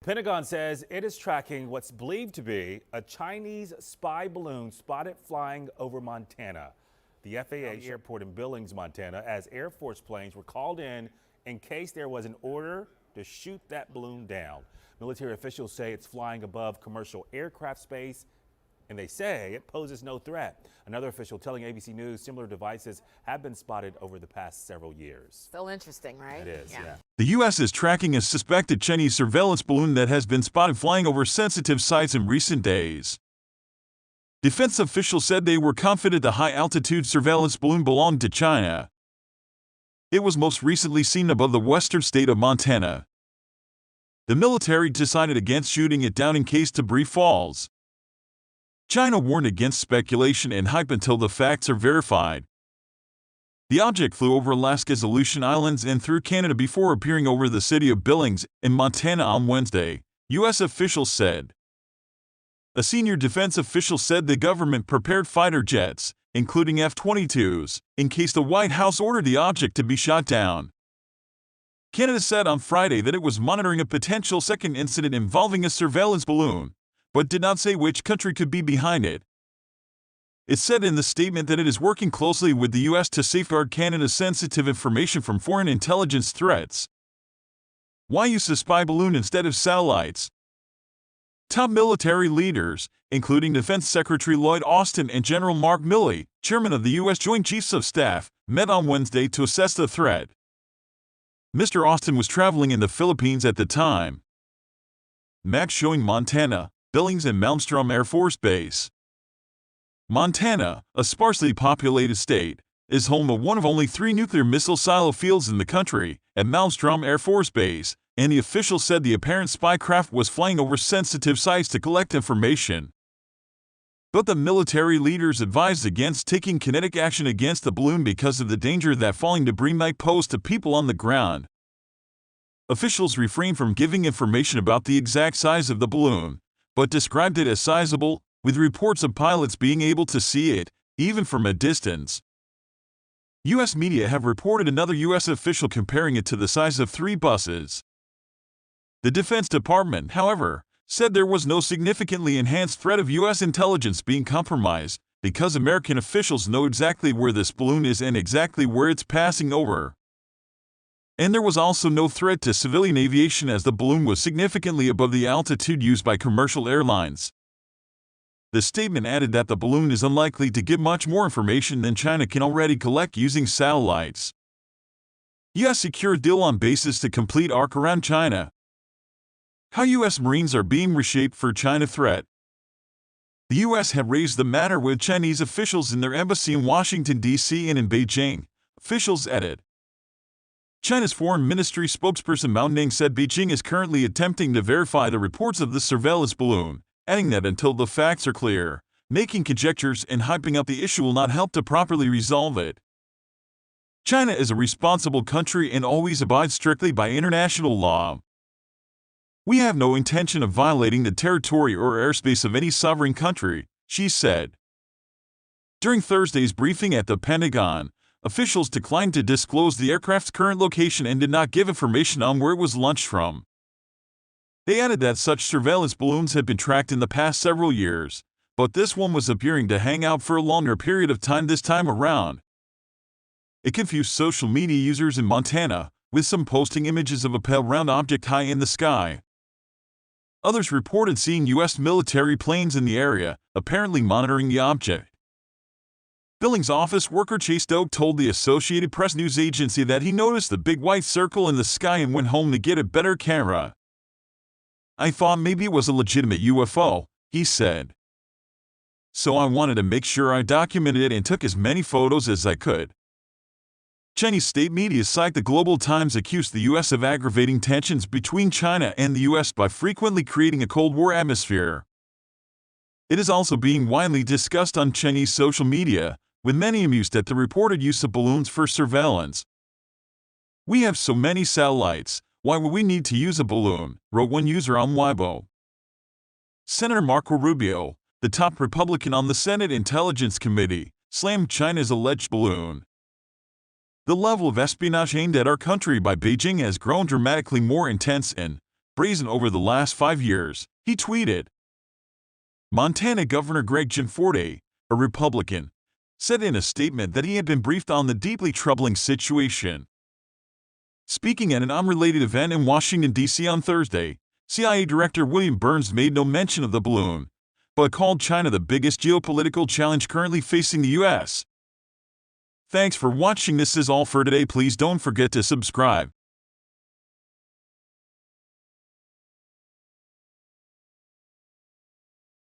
Pentagon says it is tracking what's believed to be a Chinese spy balloon spotted flying over Montana. The FAA airport in Billings, Montana, as Air Force planes were called in case there was an order to shoot that balloon down. Military officials say it's flying above commercial aircraft space, and they say it poses no threat. Another official telling ABC News similar devices have been spotted over the past several years. Still interesting, right? It is, yeah. The U.S. is tracking a suspected Chinese surveillance balloon that has been spotted flying over sensitive sites in recent days. Defense officials said they were confident the high-altitude surveillance balloon belonged to China. It was most recently seen above the western state of Montana. The military decided against shooting it down in case debris falls. China warned against speculation and hype until the facts are verified. The object flew over Alaska's Aleutian Islands and through Canada before appearing over the city of Billings in Montana on Wednesday, U.S. officials said. A senior defense official said the government prepared fighter jets, including F-22s, in case the White House ordered the object to be shot down. Canada said on Friday that it was monitoring a potential second incident involving a surveillance balloon, but did not say which country could be behind it. It said in the statement that it is working closely with the U.S. to safeguard Canada's sensitive information from foreign intelligence threats. Why use a spy balloon instead of satellites? Top military leaders, including Defense Secretary Lloyd Austin and General Mark Milley, chairman of the U.S. Joint Chiefs of Staff, met on Wednesday to assess the threat. Mr. Austin was traveling in the Philippines at the time. Maps showing Montana, Billings and Malmstrom Air Force Base. Montana, a sparsely populated state, is home to one of only 3 nuclear missile silo fields in the country, at Malmstrom Air Force Base, and the official said the apparent spy craft was flying over sensitive sites to collect information. But the military leaders advised against taking kinetic action against the balloon because of the danger that falling debris might pose to people on the ground. Officials refrained from giving information about the exact size of the balloon, but described it as sizable, with reports of pilots being able to see it, even from a distance. U.S. media have reported another U.S. official comparing it to the size of 3 buses. The Defense Department, however, said there was no significantly enhanced threat of U.S. intelligence being compromised because American officials know exactly where this balloon is and exactly where it's passing over. And there was also no threat to civilian aviation as the balloon was significantly above the altitude used by commercial airlines. The statement added that the balloon is unlikely to give much more information than China can already collect using satellites. U.S. secured deal on basis to complete arc around China. How U.S. Marines are being reshaped for China threat. The U.S. have raised the matter with Chinese officials in their embassy in Washington, D.C. and in Beijing, officials added. China's Foreign Ministry spokesperson Mao Ning said Beijing is currently attempting to verify the reports of the surveillance balloon, adding that until the facts are clear, making conjectures and hyping up the issue will not help to properly resolve it. China is a responsible country and always abides strictly by international law. We have no intention of violating the territory or airspace of any sovereign country, she said. During Thursday's briefing at the Pentagon, officials declined to disclose the aircraft's current location and did not give information on where it was launched from. They added that such surveillance balloons had been tracked in the past several years, but this one was appearing to hang out for a longer period of time this time around. It confused social media users in Montana, with some posting images of a pale round object high in the sky. Others reported seeing U.S. military planes in the area, apparently monitoring the object. Billings office worker Chase Doak told the Associated Press news agency that he noticed the big white circle in the sky and went home to get a better camera. I thought maybe it was a legitimate UFO, he said. So I wanted to make sure I documented it and took as many photos as I could. Chinese state media cite the Global Times accused the U.S. of aggravating tensions between China and the U.S. by frequently creating a Cold War atmosphere. It is also being widely discussed on Chinese social media, with many amused at the reported use of balloons for surveillance. We have so many satellites, why would we need to use a balloon, wrote one user on Weibo. Senator Marco Rubio, the top Republican on the Senate Intelligence Committee, slammed China's alleged balloon. The level of espionage aimed at our country by Beijing has grown dramatically more intense and, brazen over the last 5 years, he tweeted. Montana Governor Greg Gianforte, a Republican, said in a statement that he had been briefed on the deeply troubling situation. Speaking at an unrelated event in Washington, D.C. on Thursday, CIA Director William Burns made no mention of the balloon, but called China the biggest geopolitical challenge currently facing the U.S. Thanks for watching. This is all for today. Please don't forget to subscribe,